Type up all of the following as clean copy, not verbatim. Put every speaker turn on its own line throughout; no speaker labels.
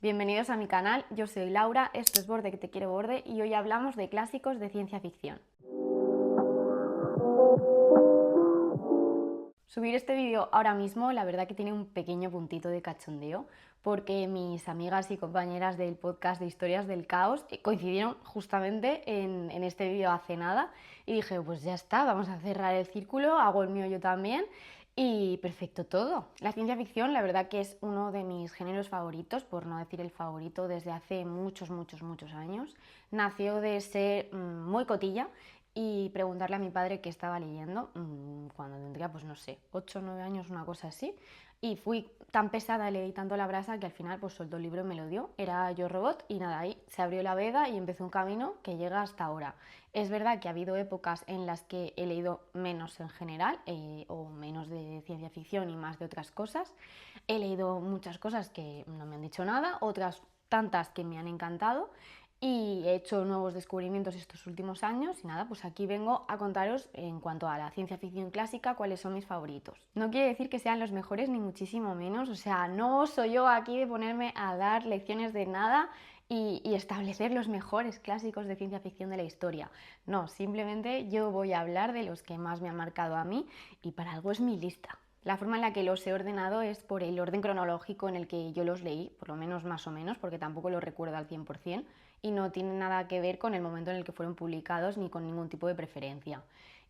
Bienvenidos a mi canal, yo soy Laura, esto es Borde que te quiere borde y hoy hablamos de clásicos de ciencia ficción. Subir este vídeo ahora mismo la verdad que tiene un pequeño puntito de cachondeo porque mis amigas y compañeras del podcast de Historias del Caos coincidieron justamente en este vídeo hace nada y dije pues ya está, vamos a cerrar el círculo, hago el mío yo también y perfecto todo. La ciencia ficción la verdad que es uno de mis géneros favoritos, por no decir el favorito, desde hace muchos años. Nació de ser muy cotilla y preguntarle a mi padre qué estaba leyendo cuando tendría, pues no sé, 8 o 9 años, una cosa así. Y fui tan pesada, le di tanto la brasa que al final pues soltó el libro y me lo dio. Era Yo Robot y nada, ahí se abrió la veda y empezó un camino que llega hasta ahora. Es verdad que ha habido épocas en las que he leído menos en general, o menos de ciencia ficción y más de otras cosas. He leído muchas cosas que no me han dicho nada, otras tantas que me han encantado y he hecho nuevos descubrimientos estos últimos años y nada, pues aquí vengo a contaros en cuanto a la ciencia ficción clásica cuáles son mis favoritos. No quiere decir que sean los mejores ni muchísimo menos, o sea, no soy yo aquí de ponerme a dar lecciones de nada y establecer los mejores clásicos de ciencia ficción de la historia. No, simplemente yo voy a hablar de los que más me han marcado a mí y para algo es mi lista. La forma en la que los he ordenado es por el orden cronológico en el que yo los leí, por lo menos más o menos, porque tampoco los recuerdo al 100% y no tiene nada que ver con el momento en el que fueron publicados ni con ningún tipo de preferencia.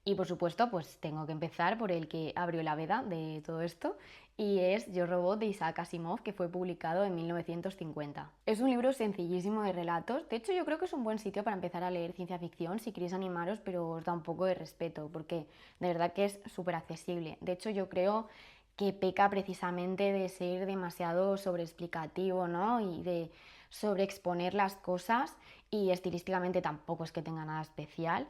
Y por supuesto, pues tengo que empezar por el que abrió la veda de todo esto y es Yo Robot de Isaac Asimov, que fue publicado en 1950. Es un libro sencillísimo de relatos, de hecho yo creo que es un buen sitio para empezar a leer ciencia ficción si queréis animaros, pero os da un poco de respeto porque de verdad que es súper accesible. De hecho yo creo que peca precisamente de ser demasiado sobreexplicativo, ¿no? Y de sobreexponer las cosas y estilísticamente tampoco es que tenga nada especial.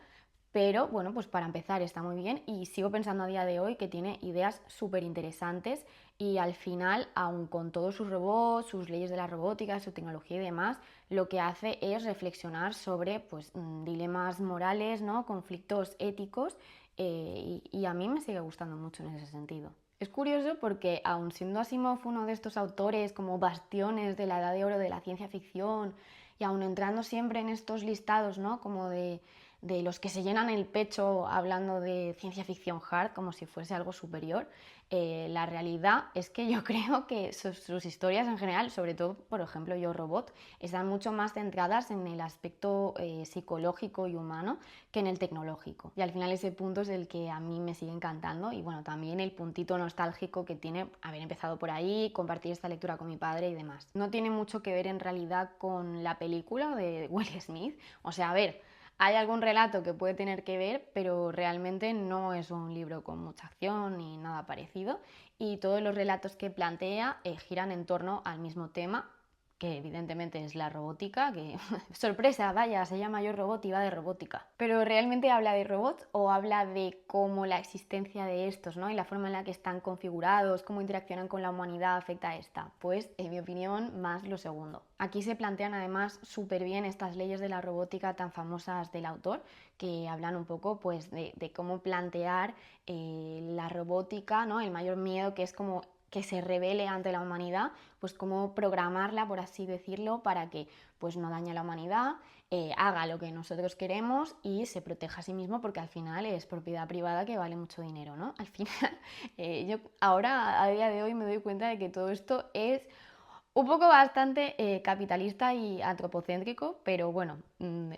Pero bueno, pues para empezar está muy bien y sigo pensando a día de hoy que tiene ideas súper interesantes y al final, aun con todos sus robots, sus leyes de la robótica, su tecnología y demás, lo que hace es reflexionar sobre pues, dilemas morales, ¿no? Conflictos éticos y a mí me sigue gustando mucho en ese sentido. Es curioso porque aun siendo Asimov uno de estos autores como bastiones de la edad de oro de la ciencia ficción y aun entrando siempre en estos listados, ¿no? Como de los que se llenan el pecho hablando de ciencia ficción hard como si fuese algo superior, la realidad es que yo creo que sus historias en general, sobre todo por ejemplo Yo Robot, están mucho más centradas en el aspecto psicológico y humano que en el tecnológico. Y al final ese punto es el que a mí me sigue encantando y bueno, también el puntito nostálgico que tiene haber empezado por ahí, compartir esta lectura con mi padre y demás. No tiene mucho que ver en realidad con la película de Will Smith, o sea, a ver, hay algún relato que puede tener que ver, pero realmente no es un libro con mucha acción ni nada parecido. Y todos los relatos que plantea giran en torno al mismo tema, que evidentemente es la robótica, que sorpresa, vaya, se llama Yo Robot y va de robótica. Pero ¿realmente habla de robots o habla de cómo la existencia de estos, ¿no? Y la forma en la que están configurados, cómo interaccionan con la humanidad afecta a esta? Pues, en mi opinión, más lo segundo. Aquí se plantean además súper bien estas leyes de la robótica tan famosas del autor, que hablan un poco pues, de cómo plantear la robótica, ¿no? El mayor miedo que es como que se revele ante la humanidad, pues cómo programarla, por así decirlo, para que pues no dañe a la humanidad, haga lo que nosotros queremos y se proteja a sí mismo, porque al final es propiedad privada que vale mucho dinero, ¿no? Al final, yo ahora, a día de hoy, me doy cuenta de que todo esto es un poco bastante capitalista y antropocéntrico, pero bueno,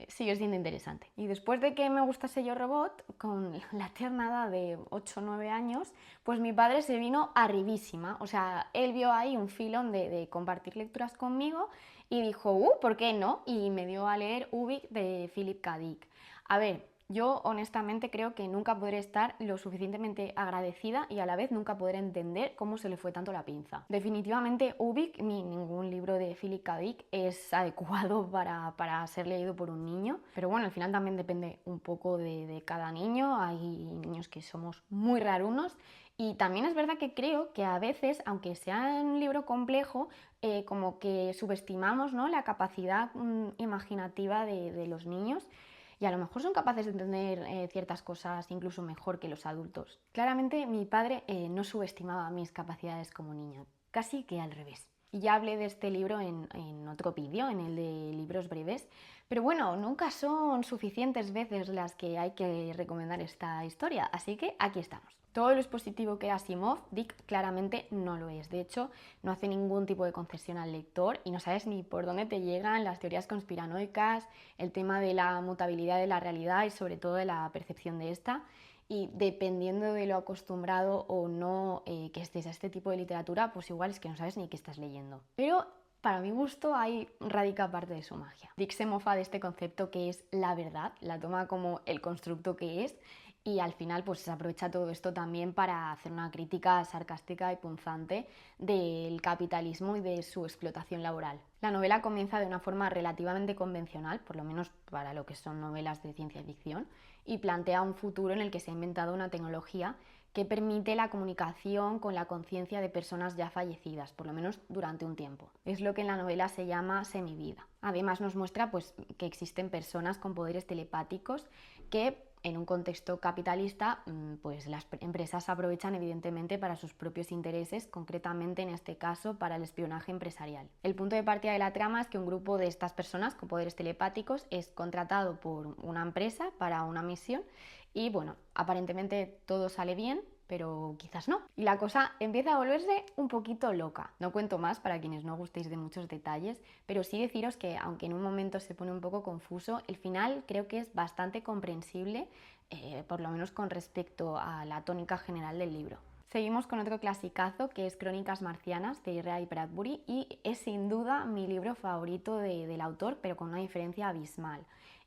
sigue siendo interesante. Y después de que me gustase Yo Robot, con la tierna edad de 8 o 9 años, pues mi padre se vino arribísima. O sea, él vio ahí un filón de compartir lecturas conmigo y dijo, ¿por qué no? Y me dio a leer Ubik de Philip K. Dick. A ver, yo honestamente creo que nunca podré estar lo suficientemente agradecida y a la vez nunca podré entender cómo se le fue tanto la pinza. Definitivamente Ubik ni ningún libro de Philip K. Dick es adecuado para ser leído por un niño, pero bueno, al final también depende un poco de cada niño. Hay niños que somos muy rarunos y también es verdad que creo que a veces, aunque sea un libro complejo, como que subestimamos, ¿no?, la capacidad imaginativa de los niños y a lo mejor son capaces de entender ciertas cosas incluso mejor que los adultos. Claramente mi padre no subestimaba mis capacidades como niña, casi que al revés. Y ya hablé de este libro en otro vídeo, en el de libros breves, pero bueno, nunca son suficientes veces las que hay que recomendar esta historia, así que aquí estamos. Todo lo expositivo que era Asimov, Dick claramente no lo es. De hecho, no hace ningún tipo de concesión al lector y no sabes ni por dónde te llegan las teorías conspiranoicas, el tema de la mutabilidad de la realidad y sobre todo de la percepción de esta. Y dependiendo de lo acostumbrado o no que estés a este tipo de literatura, pues igual es que no sabes ni qué estás leyendo. Pero para mi gusto ahí radica parte de su magia. Dick se mofa de este concepto que es la verdad, la toma como el constructo que es y al final pues se aprovecha todo esto también para hacer una crítica sarcástica y punzante del capitalismo y de su explotación laboral. La novela comienza de una forma relativamente convencional, por lo menos para lo que son novelas de ciencia ficción, y plantea un futuro en el que se ha inventado una tecnología que permite la comunicación con la conciencia de personas ya fallecidas, por lo menos durante un tiempo. Es lo que en la novela se llama semivida. Además nos muestra pues, que existen personas con poderes telepáticos que en un contexto capitalista, pues las empresas aprovechan evidentemente para sus propios intereses, concretamente en este caso para el espionaje empresarial. El punto de partida de la trama es que un grupo de estas personas con poderes telepáticos es contratado por una empresa para una misión y bueno, aparentemente todo sale bien, pero quizás no. Y la cosa empieza a volverse un poquito loca. No cuento más para quienes no gustéis de muchos detalles, pero sí deciros que aunque en un momento se pone un poco confuso, el final creo que es bastante comprensible, por lo menos con respecto a la tónica general del libro. Seguimos con otro clasicazo que es Crónicas Marcianas de Ray Bradbury y es sin duda mi libro favorito del autor, pero con una diferencia abismal.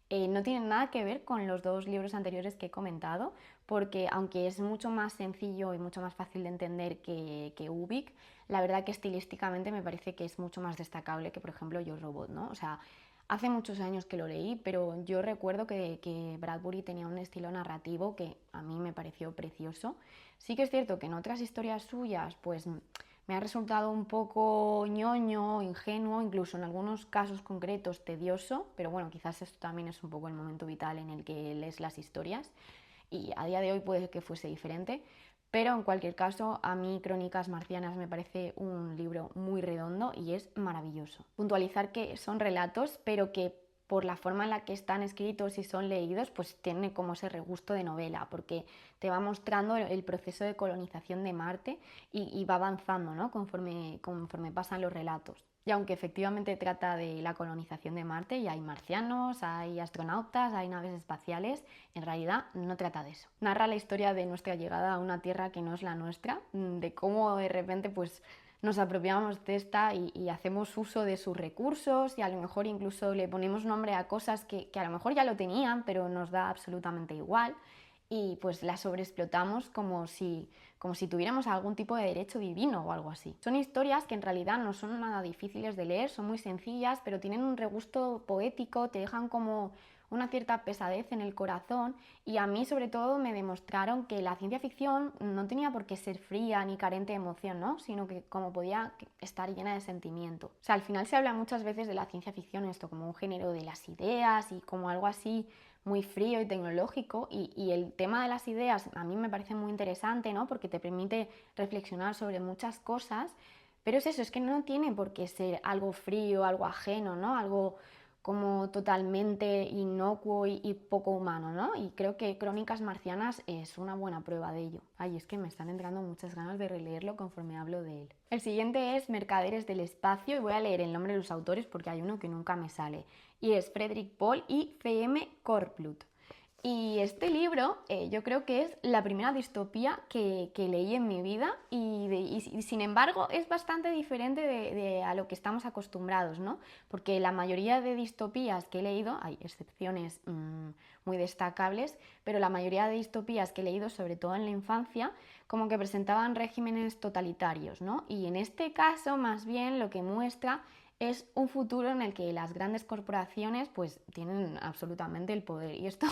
No tienen nada que ver con los dos libros anteriores que he comentado, porque aunque es mucho más sencillo y mucho más fácil de entender que Ubik, la verdad que estilísticamente me parece que es mucho más destacable que, por ejemplo, Yo Robot, ¿no? O sea, hace muchos años que lo leí, pero yo recuerdo que Bradbury tenía un estilo narrativo que a mí me pareció precioso. Sí que es cierto que en otras historias suyas, pues me ha resultado un poco ñoño, ingenuo, incluso en algunos casos concretos tedioso, pero bueno, quizás esto también es un poco el momento vital en el que lees las historias y a día de hoy puede que fuese diferente, pero en cualquier caso a mí Crónicas Marcianas me parece un libro muy redondo y es maravilloso. Puntualizar que son relatos, pero que por la forma en la que están escritos y son leídos, pues tiene como ese regusto de novela, porque te va mostrando el proceso de colonización de Marte y va avanzando, ¿no? conforme pasan los relatos. Y aunque efectivamente trata de la colonización de Marte y hay marcianos, hay astronautas, hay naves espaciales, en realidad no trata de eso. Narra la historia de nuestra llegada a una tierra que no es la nuestra, de cómo de repente pues nos apropiamos de esta y hacemos uso de sus recursos y a lo mejor incluso le ponemos nombre a cosas que a lo mejor ya lo tenían, pero nos da absolutamente igual y pues las sobreexplotamos como si tuviéramos algún tipo de derecho divino o algo así. Son historias que en realidad no son nada difíciles de leer, son muy sencillas, pero tienen un regusto poético, te dejan como una cierta pesadez en el corazón y a mí sobre todo me demostraron que la ciencia ficción no tenía por qué ser fría ni carente de emoción, ¿no? Sino que como podía estar llena de sentimiento. O sea, al final se habla muchas veces de la ciencia ficción esto como un género de las ideas y como algo así muy frío y tecnológico y el tema de las ideas a mí me parece muy interesante, ¿no? Porque te permite reflexionar sobre muchas cosas, pero es eso, es que no tiene por qué ser algo frío, algo ajeno, ¿no? Algo como totalmente inocuo y poco humano, ¿no? Y creo que Crónicas Marcianas es una buena prueba de ello. Ay, es que me están entrando muchas ganas de releerlo conforme hablo de él. El siguiente es Mercaderes del Espacio y voy a leer el nombre de los autores porque hay uno que nunca me sale. Y es Frederick Paul y C.M. Korplut. Y este libro yo creo que es la primera distopía que leí en mi vida y sin embargo es bastante diferente a lo que estamos acostumbrados, ¿no? Porque la mayoría de distopías que he leído, hay excepciones muy destacables, pero la mayoría de distopías que he leído, sobre todo en la infancia, como que presentaban regímenes totalitarios, ¿no? Y en este caso más bien lo que muestra es un futuro en el que las grandes corporaciones pues tienen absolutamente el poder y esto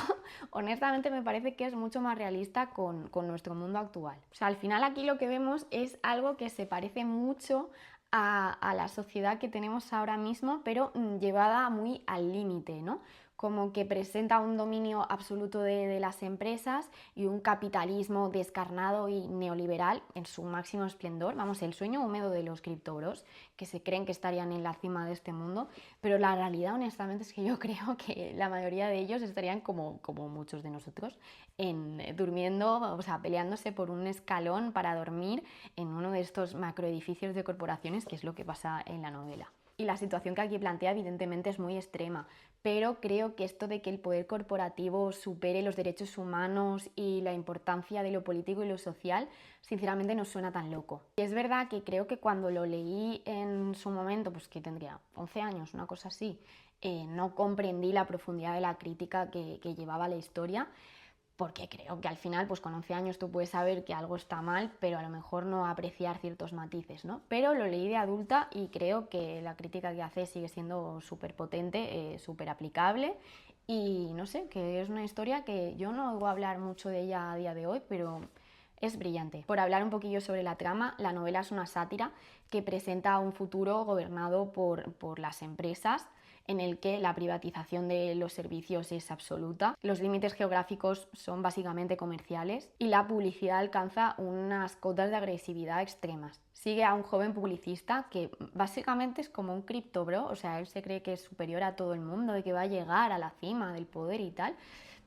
honestamente me parece que es mucho más realista con nuestro mundo actual. O sea, al final aquí lo que vemos es algo que se parece mucho a la sociedad que tenemos ahora mismo, pero llevada muy al límite, ¿no? como que presenta un dominio absoluto de las empresas y un capitalismo descarnado y neoliberal en su máximo esplendor. Vamos, el sueño húmedo de los criptobros, que se creen que estarían en la cima de este mundo, pero la realidad honestamente es que yo creo que la mayoría de ellos estarían como muchos de nosotros, durmiendo, o sea, peleándose por un escalón para dormir en uno de estos macroedificios de corporaciones, que es lo que pasa en la novela. Y la situación que aquí plantea evidentemente es muy extrema, pero creo que esto de que el poder corporativo supere los derechos humanos y la importancia de lo político y lo social, sinceramente no suena tan loco. Y es verdad que creo que cuando lo leí en su momento, pues que tendría 11 años, una cosa así, no comprendí la profundidad de la crítica que llevaba la historia, porque creo que al final, pues con 11 años tú puedes saber que algo está mal, pero a lo mejor no apreciar ciertos matices, ¿no? Pero lo leí de adulta y creo que la crítica que hace sigue siendo súper potente, súper aplicable, y no sé, que es una historia que yo no oigo hablar mucho de ella a día de hoy, pero es brillante. Por hablar un poquillo sobre la trama, la novela es una sátira que presenta un futuro gobernado por las empresas, en el que la privatización de los servicios es absoluta, los límites geográficos son básicamente comerciales y la publicidad alcanza unas cotas de agresividad extremas. Sigue a un joven publicista que básicamente es como un criptobro, o sea, él se cree que es superior a todo el mundo y que va a llegar a la cima del poder y tal,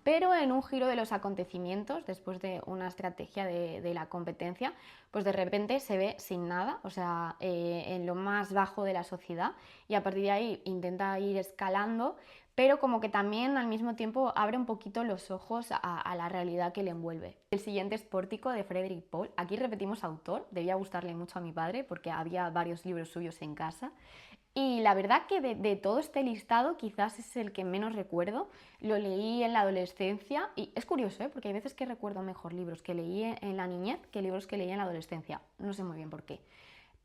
pero en un giro de los acontecimientos, después de una estrategia de la competencia, pues de repente se ve sin nada, o sea, en lo más bajo de la sociedad, y a partir de ahí intenta ir escalando, pero como que también al mismo tiempo abre un poquito los ojos a la realidad que le envuelve. El siguiente es Pórtico, de Frederick Paul. Aquí repetimos autor, debía gustarle mucho a mi padre porque había varios libros suyos en casa. Y la verdad que de todo este listado quizás es el que menos recuerdo. Lo leí en la adolescencia y es curioso, ¿eh? Porque hay veces que recuerdo mejor libros que leí en la niñez que libros que leí en la adolescencia. No sé muy bien por qué.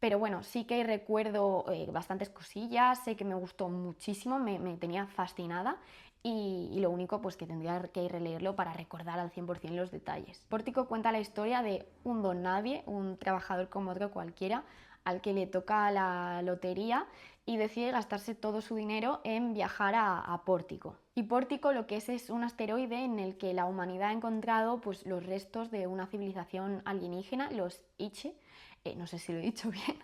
Pero bueno, sí que recuerdo bastantes cosillas, sé que me gustó muchísimo, me tenía fascinada, y lo único pues que tendría que releerlo para recordar al 100% los detalles. Pórtico cuenta la historia de un don nadie, un trabajador como otro cualquiera, al que le toca la lotería y decide gastarse todo su dinero en viajar a Pórtico. Y Pórtico lo que es un asteroide en el que la humanidad ha encontrado pues, los restos de una civilización alienígena, los Iche, no sé si lo he dicho bien,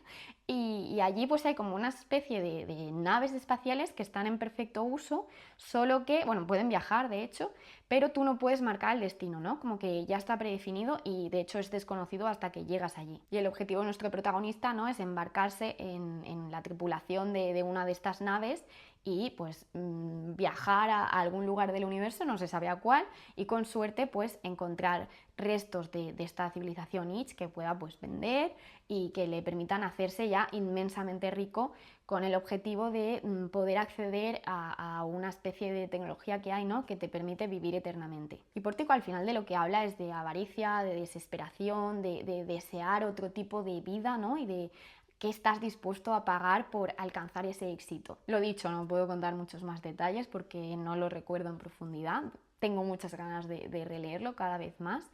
y allí pues hay como una especie de naves espaciales que están en perfecto uso, solo que, bueno, pueden viajar de hecho, pero tú no puedes marcar el destino, ¿no? Como que ya está predefinido y de hecho es desconocido hasta que llegas allí. Y el objetivo de nuestro protagonista, ¿no?, es embarcarse en la tripulación de una de estas naves y pues viajar a algún lugar del universo, no se sabe a cuál, y con suerte pues encontrar restos de esta civilización Ich que pueda pues vender y que le permitan hacerse ya inmensamente rico, con el objetivo de poder acceder a una especie de tecnología que hay, ¿no?, que te permite vivir eternamente. Y Pórtico al final de lo que habla es de avaricia, de desesperación, de desear otro tipo de vida, ¿no?, y de qué estás dispuesto a pagar por alcanzar ese éxito. Lo dicho, no puedo contar muchos más detalles porque no lo recuerdo en profundidad. Tengo muchas ganas de releerlo cada vez más.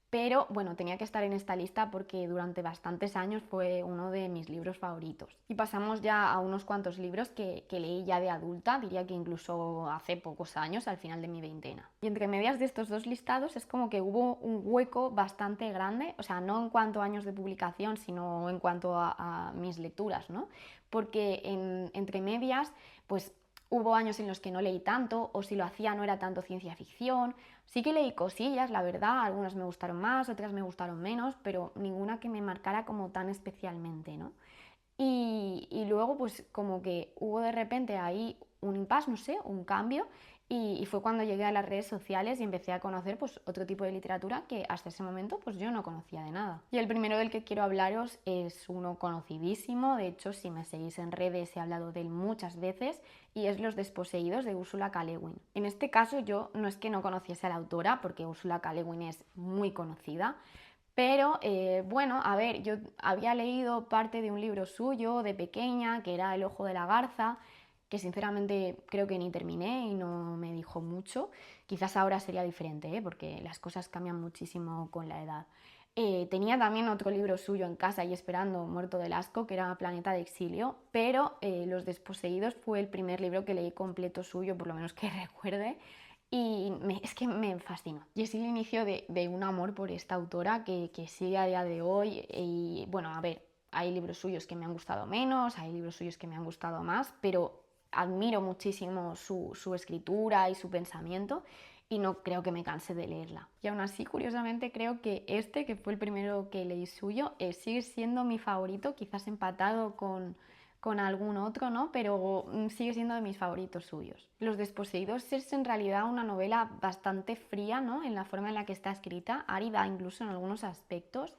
Pero bueno, tenía que estar en esta lista porque durante bastantes años fue uno de mis libros favoritos. Y pasamos ya a unos cuantos libros que leí ya de adulta, diría que incluso hace pocos años, al final de mi veintena. Y entre medias de estos dos listados es como que hubo un hueco bastante grande, o sea, no en cuanto a años de publicación, sino en cuanto a mis lecturas, ¿no? Porque entre medias, pues hubo años en los que no leí tanto, o si lo hacía no era tanto ciencia ficción. Sí que leí cosillas, la verdad, algunas me gustaron más, otras me gustaron menos, pero ninguna que me marcara como tan especialmente, ¿no? Y luego pues como que hubo de repente ahí un impasse, no sé, un cambio, y fue cuando llegué a las redes sociales y empecé a conocer pues otro tipo de literatura que hasta ese momento pues yo no conocía de nada. Y el primero del que quiero hablaros es uno conocidísimo, de hecho si me seguís en redes he hablado de él muchas veces, y es Los desposeídos, de Ursula K. Le Guin. En este caso yo no es que no conociese a la autora, porque Ursula K. Le Guin es muy conocida, pero bueno, a ver, yo había leído parte de un libro suyo de pequeña, que era El ojo de la garza, que sinceramente creo que ni terminé y no me dijo mucho. Quizás ahora sería diferente, ¿eh?, porque las cosas cambian muchísimo con la edad. Tenía también otro libro suyo en casa y esperando, muerto del asco, que era Planeta de Exilio, pero Los Desposeídos fue el primer libro que leí completo suyo, por lo menos que recuerde, y es que me fascinó. Y es el inicio de un amor por esta autora que sigue a día de hoy. Y bueno, a ver, hay libros suyos que me han gustado menos, hay libros suyos que me han gustado más, pero admiro muchísimo su escritura y su pensamiento y no creo que me canse de leerla. Y aún así, curiosamente, creo que este, que fue el primero que leí suyo, sigue siendo mi favorito, quizás empatado con algún otro, ¿no? Pero sigue siendo de mis favoritos suyos. Los Desposeídos es en realidad una novela bastante fría, ¿no? En la forma en la que está escrita, árida incluso en algunos aspectos.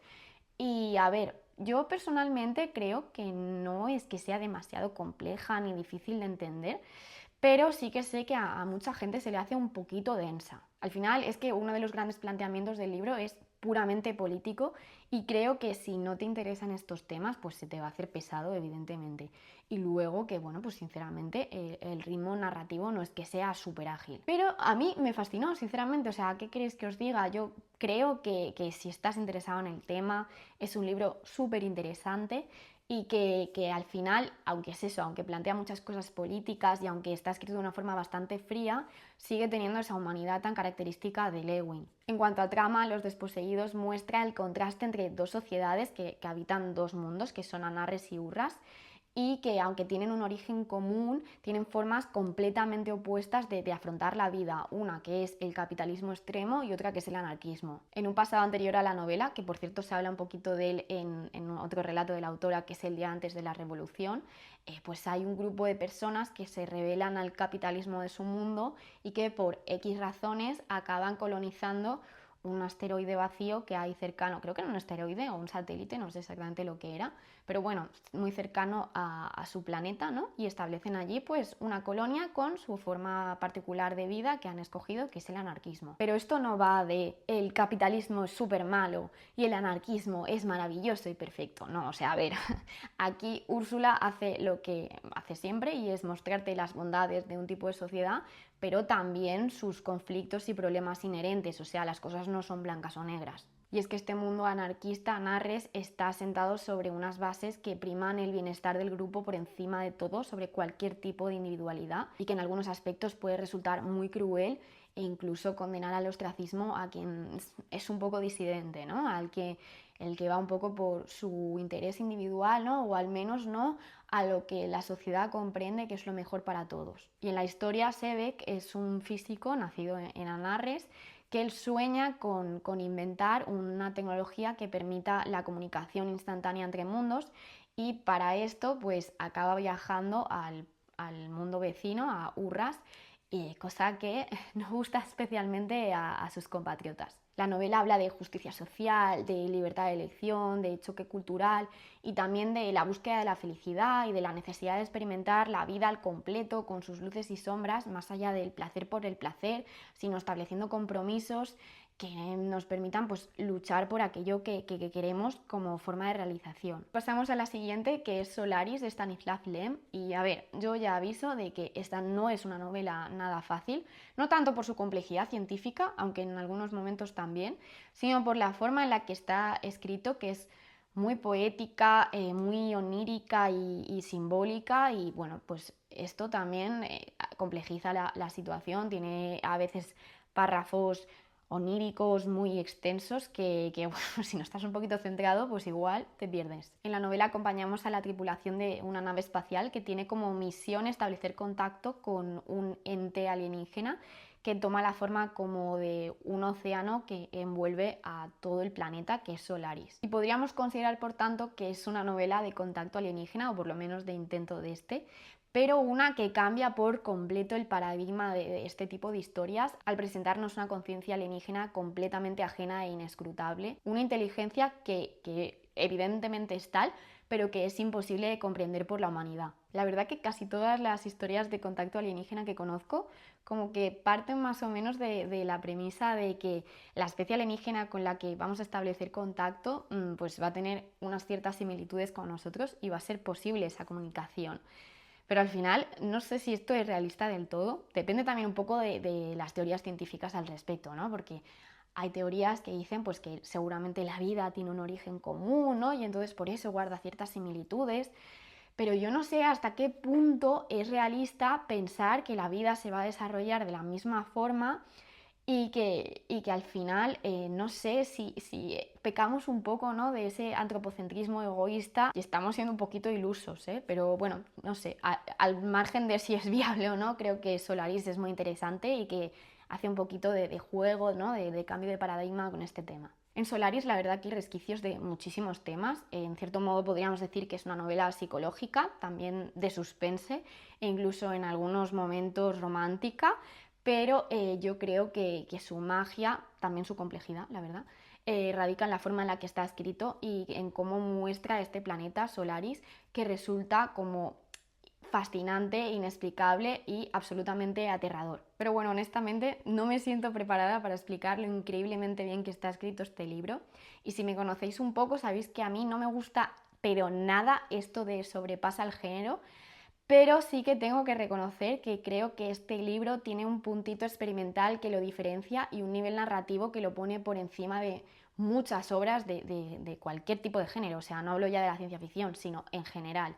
Y a ver, yo personalmente creo que no es que sea demasiado compleja ni difícil de entender, pero sí que sé que a mucha gente se le hace un poquito densa. Al final es que uno de los grandes planteamientos del libro es puramente político y creo que si no te interesan estos temas, pues se te va a hacer pesado, evidentemente. Y luego que, bueno, pues sinceramente el ritmo narrativo no es que sea súper ágil. Pero a mí me fascinó, sinceramente, o sea, ¿qué queréis que os diga? Yo creo que si estás interesado en el tema, es un libro súper interesante y que al final, aunque es eso, aunque plantea muchas cosas políticas y aunque está escrito de una forma bastante fría, sigue teniendo esa humanidad tan característica de Lewin. En cuanto a trama, Los Desposeídos muestra el contraste entre dos sociedades que habitan dos mundos, que son Anarres y Urras, y que aunque tienen un origen común, tienen formas completamente opuestas de afrontar la vida, una que es el capitalismo extremo y otra que es el anarquismo. En un pasado anterior a la novela, que por cierto se habla un poquito de él en otro relato de la autora, que es El día antes de la revolución, pues hay un grupo de personas que se rebelan al capitalismo de su mundo y que por X razones acaban colonizando un asteroide vacío que hay cercano, creo que era un asteroide o un satélite, no sé exactamente lo que era, pero bueno, muy cercano a su planeta, ¿no? Y establecen allí pues una colonia con su forma particular de vida que han escogido, que es el anarquismo. Pero esto no va de el capitalismo es súper malo y el anarquismo es maravilloso y perfecto, no, o sea, a ver, aquí Úrsula hace lo que hace siempre y es mostrarte las bondades de un tipo de sociedad, pero también sus conflictos y problemas inherentes, o sea, las cosas no son blancas o negras. Y es que este mundo anarquista, Narres, está asentado sobre unas bases que priman el bienestar del grupo por encima de todo, sobre cualquier tipo de individualidad, y que en algunos aspectos puede resultar muy cruel e incluso condenar al ostracismo a quien es un poco disidente, ¿no? El que va un poco por su interés individual, ¿no? O al menos no a lo que la sociedad comprende que es lo mejor para todos. Y en la historia, Sebek es un físico nacido en Anarres que él sueña con inventar una tecnología que permita la comunicación instantánea entre mundos y para esto pues acaba viajando al mundo vecino, a Urras, cosa que no gusta especialmente a sus compatriotas. La novela habla de justicia social, de libertad de elección, de choque cultural y también de la búsqueda de la felicidad y de la necesidad de experimentar la vida al completo con sus luces y sombras, más allá del placer por el placer, sino estableciendo compromisos que nos permitan pues, luchar por aquello que queremos como forma de realización. Pasamos a la siguiente, que es Solaris, de Stanislav Lem. Y a ver, yo ya aviso de que esta no es una novela nada fácil, no tanto por su complejidad científica, aunque en algunos momentos también, sino por la forma en la que está escrito, que es muy poética, muy onírica y simbólica, y bueno, pues esto también complejiza la situación, tiene a veces párrafos oníricos muy extensos que bueno, si no estás un poquito centrado, pues igual te pierdes. En la novela acompañamos a la tripulación de una nave espacial que tiene como misión establecer contacto con un ente alienígena que toma la forma como de un océano que envuelve a todo el planeta, que es Solaris. Y podríamos considerar, por tanto, que es una novela de contacto alienígena, o por lo menos de intento de este, pero una que cambia por completo el paradigma de este tipo de historias al presentarnos una conciencia alienígena completamente ajena e inescrutable, una inteligencia que evidentemente es tal, pero que es imposible de comprender por la humanidad. La verdad que casi todas las historias de contacto alienígena que conozco como que parten más o menos de la premisa de que la especie alienígena con la que vamos a establecer contacto pues va a tener unas ciertas similitudes con nosotros y va a ser posible esa comunicación. Pero al final no sé si esto es realista del todo, depende también un poco de las teorías científicas al respecto, ¿no? Porque Hay teorías que dicen pues que seguramente la vida tiene un origen común, ¿no? Y entonces por eso guarda ciertas similitudes. Pero yo no sé hasta qué punto es realista pensar que la vida se va a desarrollar de la misma forma y que al final, no sé si pecamos un poco, ¿no?, de ese antropocentrismo egoísta y estamos siendo un poquito ilusos, ¿eh? Pero bueno, no sé, al margen de si es viable o no, creo que Solaris es muy interesante y que hace un poquito de juego, ¿no?, de cambio de paradigma con este tema. En Solaris la verdad que hay resquicios de muchísimos temas, en cierto modo podríamos decir que es una novela psicológica, también de suspense e incluso en algunos momentos romántica, pero yo creo que su magia, también su complejidad, la verdad, radica en la forma en la que está escrito y en cómo muestra este planeta Solaris, que resulta como fascinante, inexplicable y absolutamente aterrador. Pero bueno, honestamente no me siento preparada para explicar lo increíblemente bien que está escrito este libro, y si me conocéis un poco sabéis que a mí no me gusta pero nada esto de sobrepasa el género, pero sí que tengo que reconocer que creo que este libro tiene un puntito experimental que lo diferencia y un nivel narrativo que lo pone por encima de muchas obras de cualquier tipo de género. O sea, no hablo ya de la ciencia ficción, sino en general.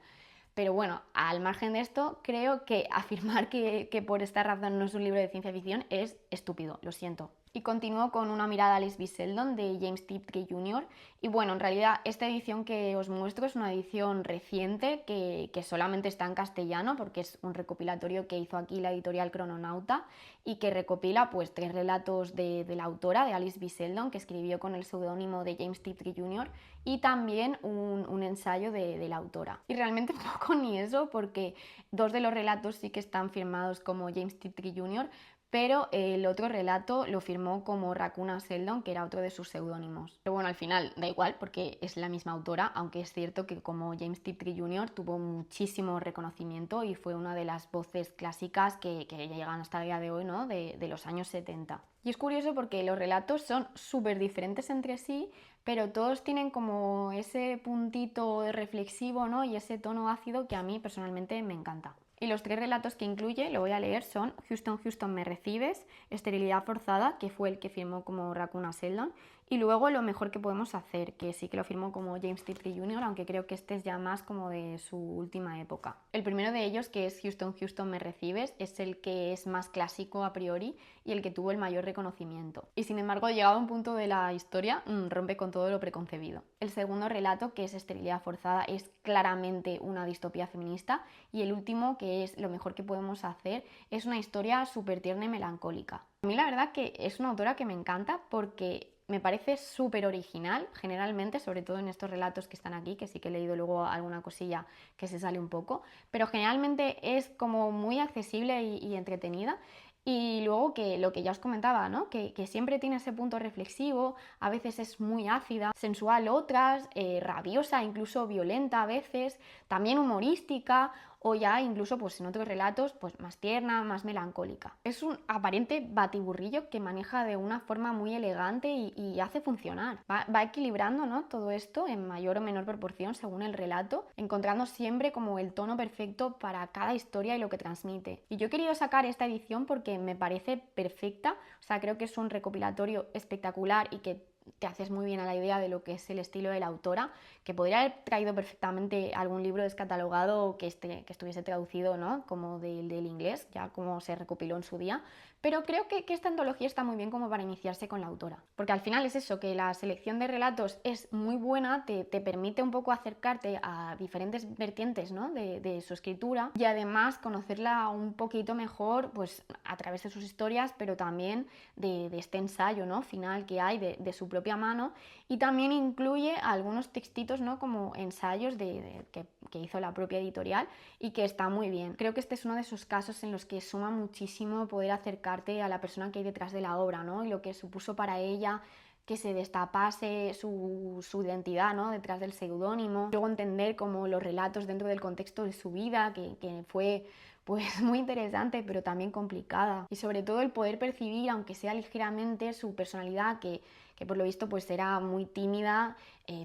Pero bueno, al margen de esto, creo que afirmar que por esta razón no es un libro de ciencia ficción es estúpido, lo siento. Y continúo con Una mirada a Lisby Sheldon de James Tiptree Jr. Y bueno, en realidad esta edición que os muestro es una edición reciente que solamente está en castellano porque es un recopilatorio que hizo aquí la editorial Crononauta y que recopila pues 3 relatos de la autora, de Alice B. Sheldon, que escribió con el seudónimo de James Tiptree Jr., y también un ensayo de la autora. Y realmente poco ni eso, porque 2 de los relatos sí que están firmados como James Tiptree Jr., pero el otro relato lo firmó como Raccoon Sheldon, que era otro de sus seudónimos. Pero bueno, al final da igual porque es la misma autora, aunque es cierto que como James Tiptree Jr. tuvo muchísimo reconocimiento y fue una de las voces clásicas que llegan hasta el día de hoy, ¿no?, de los años 70. Y es curioso porque los relatos son súper diferentes entre sí, pero todos tienen como ese puntito reflexivo, ¿no?, y ese tono ácido que a mí personalmente me encanta. Y los 3 relatos que incluye, lo voy a leer, son Houston, Houston, ¿me recibes?, Esterilidad forzada, que fue el que firmó como Raccoon Sheldon, y luego Lo mejor que podemos hacer, que sí que lo firmó como James Tiptree Jr., aunque creo que este es ya más como de su última época. El primero de ellos, que es Houston, Houston, ¿me recibes?, es el que es más clásico a priori y el que tuvo el mayor reconocimiento. Y sin embargo, llegado a un punto de la historia, rompe con todo lo preconcebido. El segundo relato, que es Esterilidad forzada, es claramente una distopía feminista, y el último, que es Lo mejor que podemos hacer, es una historia súper tierna y melancólica. A mí la verdad que es una autora que me encanta porque me parece súper original, generalmente, sobre todo en estos relatos que están aquí, que sí que he leído luego alguna cosilla que se sale un poco, pero generalmente es como muy accesible y entretenida. Y luego que lo que ya os comentaba, ¿no?, que siempre tiene ese punto reflexivo, a veces es muy ácida, sensual otras, rabiosa, incluso violenta a veces, también humorística, o ya incluso pues en otros relatos pues más tierna, más melancólica. Es un aparente batiburrillo que maneja de una forma muy elegante y hace funcionar. Va equilibrando, ¿no?, todo esto en mayor o menor proporción según el relato, encontrando siempre como el tono perfecto para cada historia y lo que transmite. Y yo he querido sacar esta edición porque me parece perfecta, o sea, creo que es un recopilatorio espectacular y que te haces muy bien a la idea de lo que es el estilo de la autora, que podría haber traído perfectamente algún libro descatalogado que estuviese traducido, ¿no?, como del inglés, ya como se recopiló en su día, pero creo que esta antología está muy bien como para iniciarse con la autora, porque al final es eso, que la selección de relatos es muy buena, te permite un poco acercarte a diferentes vertientes, ¿no?, de su escritura, y además conocerla un poquito mejor pues a través de sus historias, pero también de este ensayo, ¿no?, final que hay de su propia mano, y también incluye algunos textitos, ¿no?, como ensayos que hizo la propia editorial y que está muy bien. Creo que este es uno de esos casos en los que suma muchísimo poder acercarte a la persona que hay detrás de la obra, ¿no?, y lo que supuso para ella que se destapase su identidad, ¿no?, detrás del seudónimo. Luego entender como los relatos dentro del contexto de su vida, que fue pues muy interesante pero también complicada, y sobre todo el poder percibir, aunque sea ligeramente, su personalidad que por lo visto pues era muy tímida,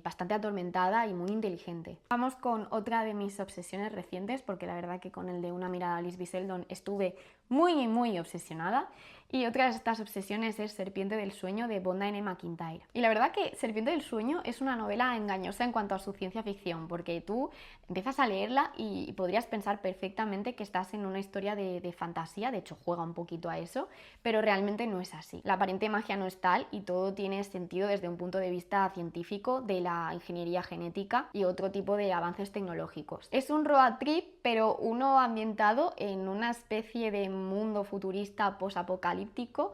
bastante atormentada y muy inteligente. Vamos con otra de mis obsesiones recientes, porque la verdad que con el de Una mirada a Lisby Sheldon estuve muy obsesionada, Y otra de estas obsesiones es Serpiente del sueño de Vonda N. McIntyre. Y la verdad que Serpiente del sueño es una novela engañosa en cuanto a su ciencia ficción, porque tú empiezas a leerla y podrías pensar perfectamente que estás en una historia de fantasía, de hecho juega un poquito a eso, pero realmente no es así. La aparente magia no es tal y todo tiene sentido desde un punto de vista científico de la ingeniería genética y otro tipo de avances tecnológicos. Es un road trip, pero uno ambientado en una especie de mundo futurista posapocalíptico,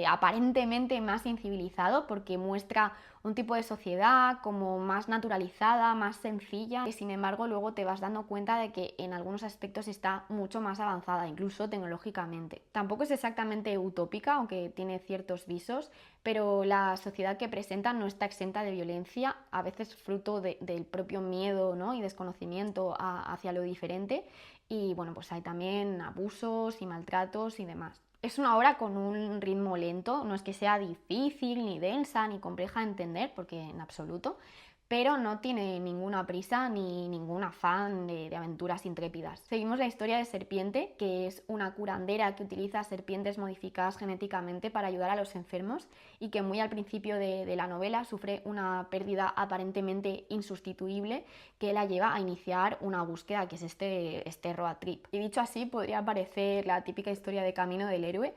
aparentemente más incivilizado, porque muestra un tipo de sociedad como más naturalizada, más sencilla, y sin embargo luego te vas dando cuenta de que en algunos aspectos está mucho más avanzada, incluso tecnológicamente. Tampoco es exactamente utópica, aunque tiene ciertos visos, pero la sociedad que presenta no está exenta de violencia, a veces fruto del propio miedo, ¿no? y desconocimiento hacia lo diferente, y bueno, pues hay también abusos y maltratos y demás. Es una obra con un ritmo lento, no es que sea difícil, ni densa, ni compleja de entender, porque en absoluto, pero no tiene ninguna prisa ni ningún afán de aventuras intrépidas. Seguimos la historia de Serpiente, que es una curandera que utiliza serpientes modificadas genéticamente para ayudar a los enfermos y que muy al principio de la novela sufre una pérdida aparentemente insustituible que la lleva a iniciar una búsqueda, que es este road trip. Y dicho así, podría parecer la típica historia de camino del héroe,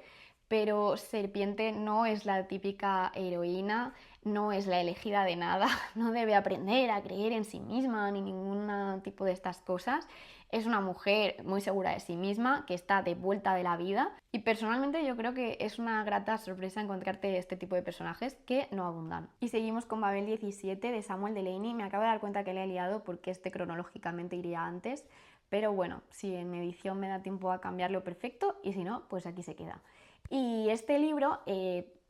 pero Serpiente no es la típica heroína, no es la elegida de nada, no debe aprender a creer en sí misma ni ningún tipo de estas cosas. Es una mujer muy segura de sí misma, que está de vuelta de la vida, y personalmente yo creo que es una grata sorpresa encontrarte este tipo de personajes que no abundan. Y seguimos con Babel 17 de Samuel Delany. Me acabo de dar cuenta que le he liado porque cronológicamente iría antes, pero bueno, si en edición me da tiempo a cambiarlo, perfecto, y si no, pues aquí se queda. Y este libro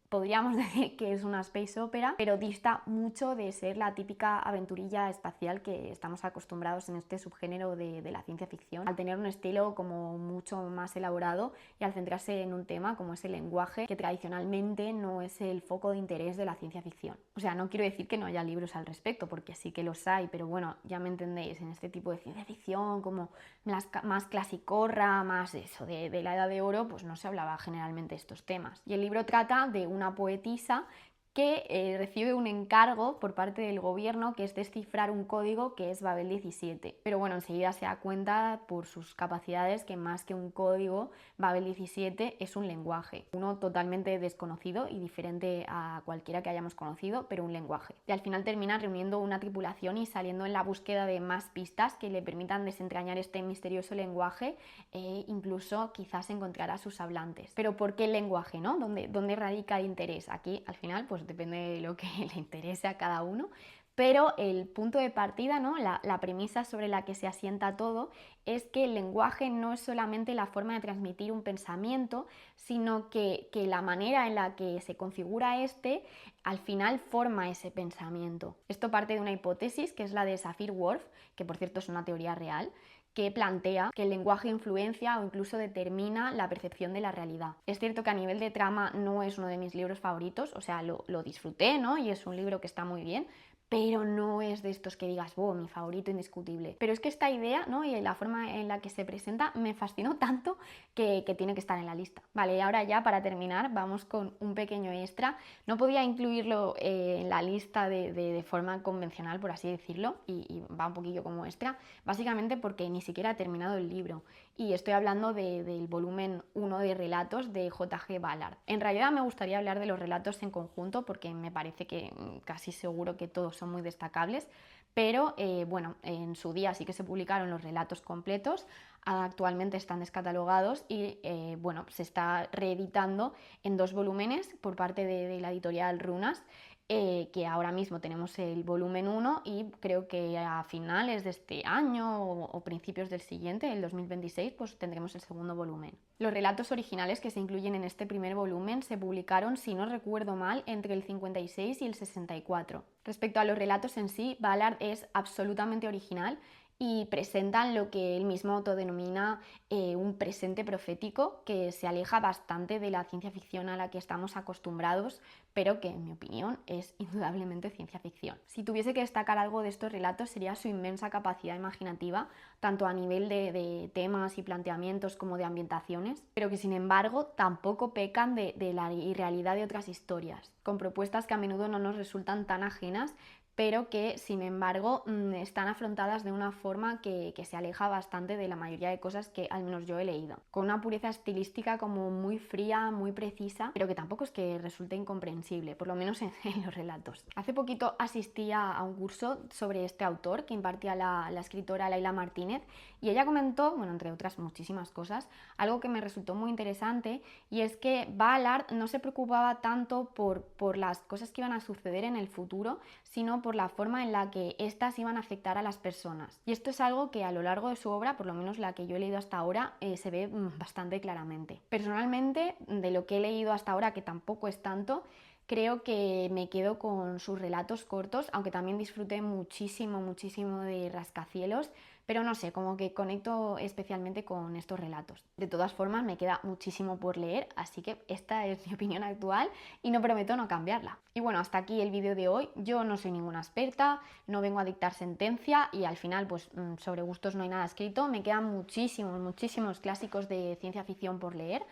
podríamos decir que es una space opera, pero dista mucho de ser la típica aventurilla espacial que estamos acostumbrados en este subgénero de la ciencia ficción, al tener un estilo como mucho más elaborado y al centrarse en un tema como es el lenguaje, que tradicionalmente no es el foco de interés de la ciencia ficción. O sea, no quiero decir que no haya libros al respecto, porque sí que los hay, pero bueno, ya me entendéis, en este tipo de ciencia ficción como más clasicorra, más eso, de la Edad de Oro, pues no se hablaba generalmente de estos temas. Y el libro trata de una poetisa que recibe un encargo por parte del gobierno, que es descifrar un código que es Babel 17. Pero bueno, enseguida se da cuenta por sus capacidades que más que un código, Babel 17 es un lenguaje, uno totalmente desconocido y diferente a cualquiera que hayamos conocido, pero un lenguaje. Y al final termina reuniendo una tripulación y saliendo en la búsqueda de más pistas que le permitan desentrañar este misterioso lenguaje e incluso quizás encontrar a sus hablantes. Pero ¿por qué el lenguaje, no? ¿Dónde radica el interés? Aquí al final pues depende de lo que le interese a cada uno, pero el punto de partida, ¿no? la premisa sobre la que se asienta todo es que el lenguaje no es solamente la forma de transmitir un pensamiento, sino que la manera en la que se configura este al final forma ese pensamiento. Esto parte de una hipótesis que es la de Sapir-Whorf, que por cierto es una teoría real, que plantea que el lenguaje influencia o incluso determina la percepción de la realidad. Es cierto que a nivel de trama no es uno de mis libros favoritos, o sea, lo disfruté, ¿no? Y es un libro que está muy bien, pero no es de estos que digas, wow, mi favorito indiscutible. Pero es que esta idea, ¿no? y la forma en la que se presenta me fascinó tanto que tiene que estar en la lista. Vale, y ahora ya para terminar vamos con un pequeño extra. No podía incluirlo en la lista de forma convencional, por así decirlo, y va un poquillo como extra, básicamente porque ni siquiera he terminado el libro. Y estoy hablando del volumen 1 de relatos de J.G. Ballard. En realidad me gustaría hablar de los relatos en conjunto porque me parece que casi seguro que todos son muy destacables, pero bueno, en su día sí que se publicaron los relatos completos, actualmente están descatalogados y bueno, se está reeditando en 2 volúmenes por parte de la editorial Runas, que ahora mismo tenemos el volumen 1 y creo que a finales de este año o principios del siguiente, el 2026, pues tendremos el segundo volumen. Los relatos originales que se incluyen en este primer volumen se publicaron, si no recuerdo mal, entre el 56 y el 64. Respecto a los relatos en sí, Ballard es absolutamente original y presentan lo que él mismo autodenomina un presente profético que se aleja bastante de la ciencia ficción a la que estamos acostumbrados, pero que en mi opinión es indudablemente ciencia ficción. Si tuviese que destacar algo de estos relatos sería su inmensa capacidad imaginativa, tanto a nivel de temas y planteamientos como de ambientaciones, pero que sin embargo tampoco pecan de la irrealidad de otras historias, con propuestas que a menudo no nos resultan tan ajenas, pero que sin embargo están afrontadas de una forma que se aleja bastante de la mayoría de cosas que al menos yo he leído, con una pureza estilística como muy fría, muy precisa, pero que tampoco es que resulte incomprensible, por lo menos en los relatos. Hace poquito asistí a un curso sobre este autor que impartía la escritora Laila Martínez, y ella comentó, bueno, entre otras muchísimas cosas, algo que me resultó muy interesante, y es que Ballard no se preocupaba tanto por las cosas que iban a suceder en el futuro, sino por la forma en la que éstas iban a afectar a las personas. Y esto es algo que a lo largo de su obra, por lo menos la que yo he leído hasta ahora, se ve bastante claramente. Personalmente, de lo que he leído hasta ahora, que tampoco es tanto, creo que me quedo con sus relatos cortos, aunque también disfruté muchísimo, muchísimo de Rascacielos, pero no sé, como que conecto especialmente con estos relatos. De todas formas, me queda muchísimo por leer, así que esta es mi opinión actual y no prometo no cambiarla. Y bueno, hasta aquí el vídeo de hoy. Yo no soy ninguna experta, no vengo a dictar sentencia y al final, pues sobre gustos no hay nada escrito. Me quedan muchísimos, muchísimos clásicos de ciencia ficción por leer.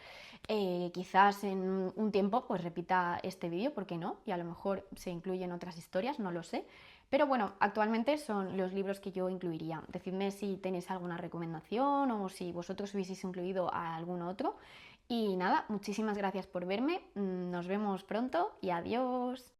Quizás en un tiempo pues repita este vídeo, ¿por qué no? Y a lo mejor se incluyen otras historias, no lo sé. Pero bueno, actualmente son los libros que yo incluiría. Decidme si tenéis alguna recomendación o si vosotros hubieseis incluido a algún otro. Y nada, muchísimas gracias por verme. Nos vemos pronto y adiós.